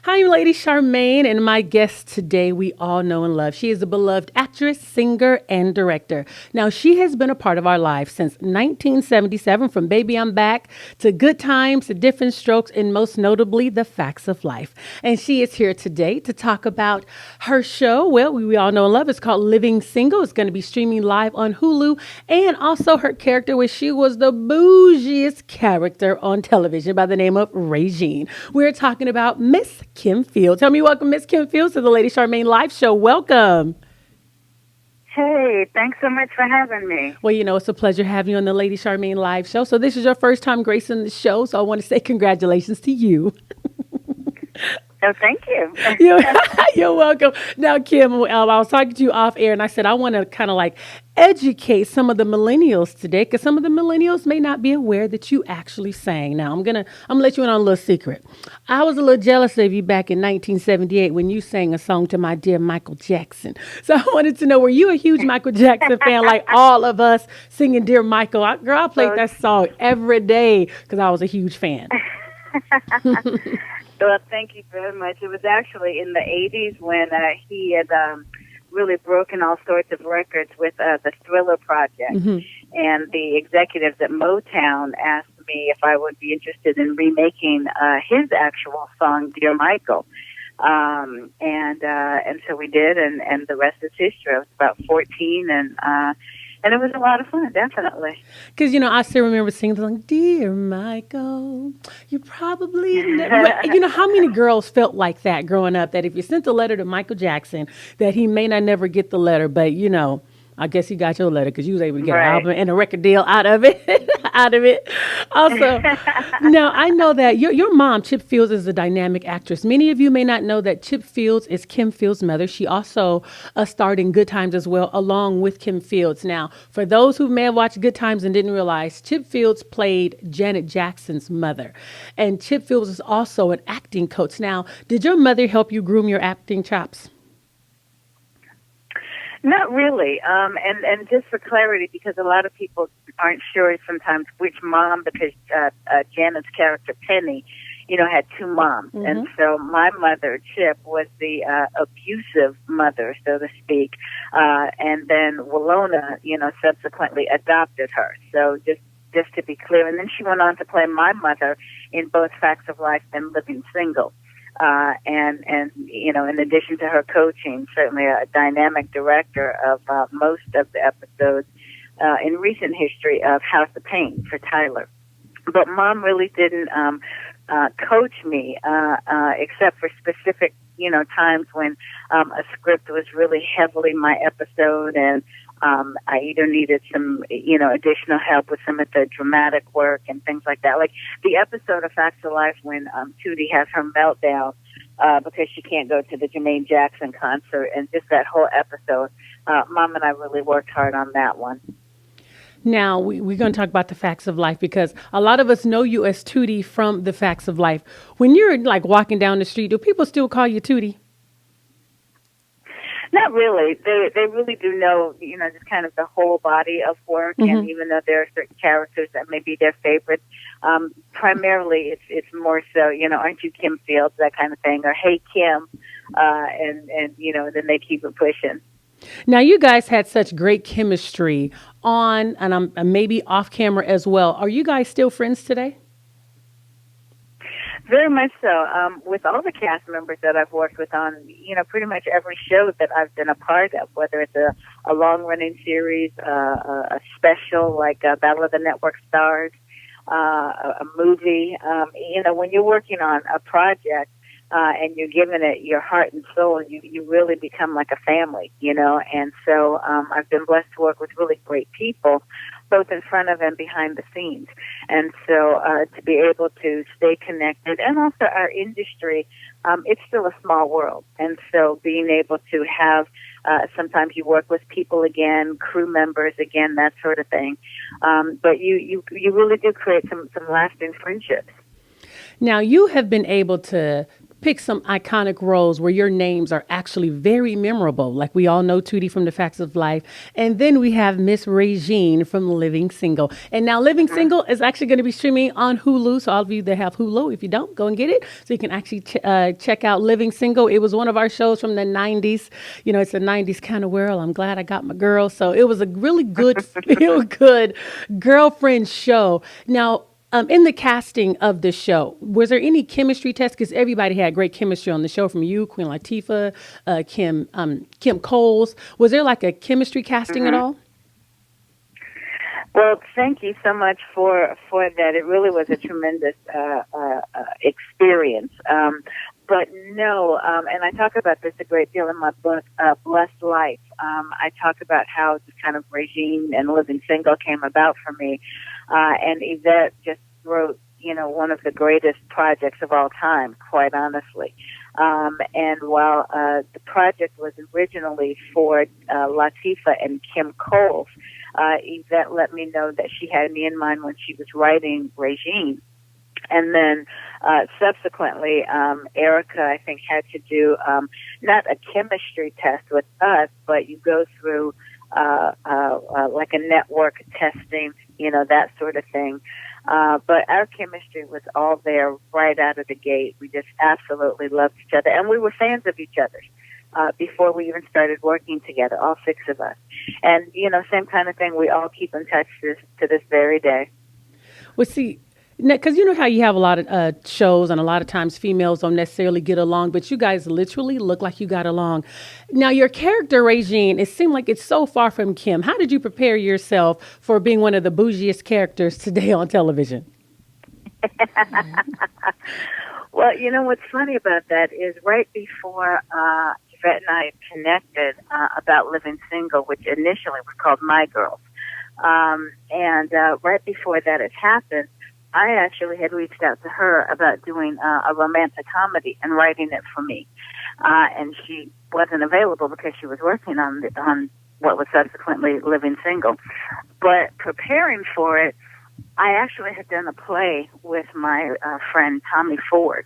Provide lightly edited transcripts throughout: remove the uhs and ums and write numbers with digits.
Hi, I'm Lady Charmaine, and my guest today we all know and love. She is a beloved actress, singer, and director. Now, she has been a part of our lives since 1977, from Baby I'm Back to Good Times to Different Strokes, and most notably, The Facts of Life. And she is here today to talk about her show. Well, we all know and love. It's called Living Single. It's going to be streaming live on Hulu, and also her character, where she was the bougiest character on television by the name of Regine. We're talking about Miss Kim Fields. Tell me, welcome Miss Kim Fields to the Lady Charmaine Live Show. Welcome. Hey, thanks so much for having me. Well, it's a pleasure having you on the Lady Charmaine Live Show. So this is your first time gracing the show, so I want to say congratulations to you. Oh, thank you. you're, you're welcome. Now, Kim, I was talking to you off air, and I said I want to kind of like educate some of the millennials today, because some of the millennials may not be aware that you actually sang. Now, I'm gonna let you in on a little secret. I was a little jealous of you back in 1978 when you sang a song to my dear Michael Jackson. So I wanted to know, were you a huge Michael Jackson fan, like all of us singing "Dear Michael"? I played that song every day because I was a huge fan. Well, thank you very much. It was actually in the 80s when he had really broken all sorts of records with the Thriller Project. Mm-hmm. And the executives at Motown asked me if I would be interested in remaking his actual song, Dear Michael. And so we did, and the rest is history. I was about 14, and it was a lot of fun, definitely. Because, I still remember singing the song, "Dear Michael, you probably never." How many girls felt like that growing up, that if you sent a letter to Michael Jackson, that he may not never get the letter, but, I guess he got your letter because you was able to get an Right. album and a record deal out of it. out of it. Also, now I know that your mom, Chip Fields, is a dynamic actress. Many of you may not know that Chip Fields is Kim Fields' mother. She also starred in Good Times as well, along with Kim Fields. Now, for those who may have watched Good Times and didn't realize, Chip Fields played Janet Jackson's mother, and Chip Fields is also an acting coach. Now, did your mother help you groom your acting chops? Not really. And just for clarity, because a lot of people aren't sure sometimes which mom, because Janet's character, Penny, had two moms. Mm-hmm. And so my mother, Chip, was the abusive mother, so to speak. And then Willona, subsequently adopted her. So just to be clear. And then she went on to play my mother in both Facts of Life and Living Single. And in addition to her coaching, certainly a dynamic director of most of the episodes in recent history of House of Pain for Tyler. But Mom really didn't coach me except for specific, times when a script was really heavily my episode, and I either needed some, additional help with some of the dramatic work and things like that. Like the episode of Facts of Life when Tootie has her meltdown because she can't go to the Jermaine Jackson concert, and just that whole episode. Mom and I really worked hard on that one. Now, we're going to talk about the Facts of Life, because a lot of us know you as Tootie from the Facts of Life. When you're like walking down the street, do people still call you Tootie? Not really. They really do know, just kind of the whole body of work. Mm-hmm. And even though there are certain characters that may be their favorites, primarily it's more so, aren't you Kim Fields, that kind of thing, or hey Kim, and then they keep it pushing. Now, you guys had such great chemistry on and maybe off camera as well. Are you guys still friends today? Very much so. With all the cast members that I've worked with on, pretty much every show that I've been a part of, whether it's a long-running series, a special like Battle of the Network Stars, a movie, when you're working on a project, and you're giving it your heart and soul, you really become like a family, and so I've been blessed to work with really great people, both in front of and behind the scenes. And so to be able to stay connected, and also our industry, it's still a small world. And so being able to have, sometimes you work with people again, crew members again, that sort of thing. But you really do create some lasting friendships. Now, you have been able to pick some iconic roles where your names are actually very memorable. Like we all know Tootie from The Facts of Life. And then we have Miss Regine from Living Single. And now Living Single is actually going to be streaming on Hulu. So all of you that have Hulu, if you don't, go and get it. So you can actually check out Living Single. It was one of our shows from the 90s. You know, it's a 90s kind of world. I'm glad I got my girl. So it was a really good, feel good girlfriend show. Now, in the casting of the show, was there any chemistry test? Because everybody had great chemistry on the show, from you, Queen Latifah, Kim Coles. Was there like a chemistry casting at all? Well, thank you so much for that. It really was a tremendous experience. But no, and I talk about this a great deal in my book, Blessed Life. I talk about how this kind of Regine and Living Single came about for me. And Yvette just wrote, you know, one of the greatest projects of all time, quite honestly. And while the project was originally for Latifah and Kim Coles, Yvette let me know that she had me in mind when she was writing Regine. And then subsequently, Erica, I think, had to do not a chemistry test with us, but you go through like a network testing, you know, that sort of thing. But our chemistry was all there right out of the gate. We just absolutely loved each other. And we were fans of each other before we even started working together, all six of us. And, you know, same kind of thing. We all keep in touch to this very day. Well, see, because you know how you have a lot of shows, and a lot of times females don't necessarily get along, but you guys literally look like you got along. Now, your character, Regine, it seemed like it's so far from Kim. How did you prepare yourself for being one of the bougiest characters today on television? Well, you know, what's funny about that is right before Yvette and I connected about Living Single, which initially was called My Girls, and right before that had happened, I actually had reached out to her about doing a romantic comedy and writing it for me. And she wasn't available because she was working on what was subsequently Living Single. But preparing for it, I actually had done a play with my friend Tommy Ford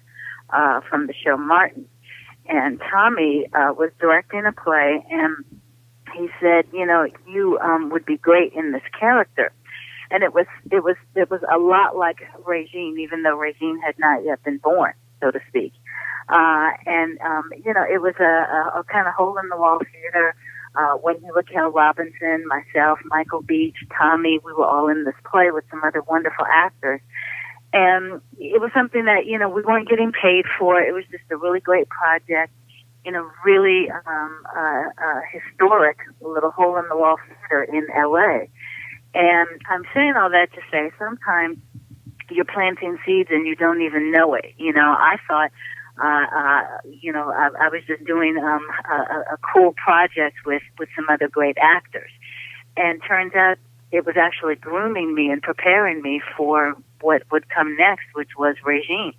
from the show Martin. And Tommy was directing a play, and he said, you know, you would be great in this character. And it was a lot like Regine, even though Regine had not yet been born, so to speak. You know, it was a kind of hole in the wall theater. Wendy Raquel Robinson, myself, Michael Beach, Tommy, we were all in this play with some other wonderful actors. And it was something that, you know, we weren't getting paid for. It was just a really great project in a really historic little hole in the wall theater in LA. And I'm saying all that to say sometimes you're planting seeds and you don't even know it. You know, I thought, you know, I was just doing a cool project with some other great actors. And turns out it was actually grooming me and preparing me for what would come next, which was Regine.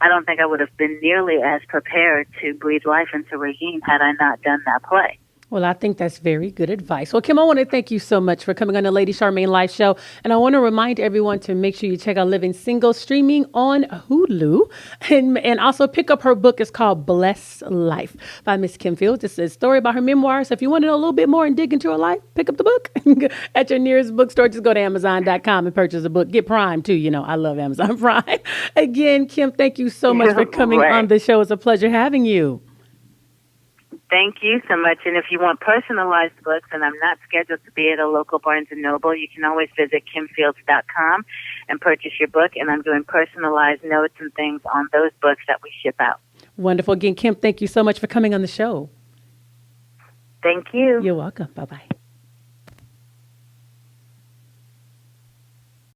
I don't think I would have been nearly as prepared to breathe life into Regine had I not done that play. Well, I think that's very good advice. Well, Kim, I want to thank you so much for coming on the Lady Charmaine Live Show. And I want to remind everyone to make sure you check out Living Single, streaming on Hulu. And also pick up her book. It's called Blessed Life by Miss Kim Fields. It's a story about her memoirs. So if you want to know a little bit more and dig into her life, pick up the book at your nearest bookstore. Just go to Amazon.com and purchase the book. Get Prime, too. You know, I love Amazon Prime. Again, Kim, thank you so much for coming on the show. It's a pleasure having you. Thank you so much. And if you want personalized books, and I'm not scheduled to be at a local Barnes & Noble, you can always visit kimfields.com and purchase your book. And I'm doing personalized notes and things on those books that we ship out. Wonderful. Again, Kim, thank you so much for coming on the show. Thank you. You're welcome. Bye-bye.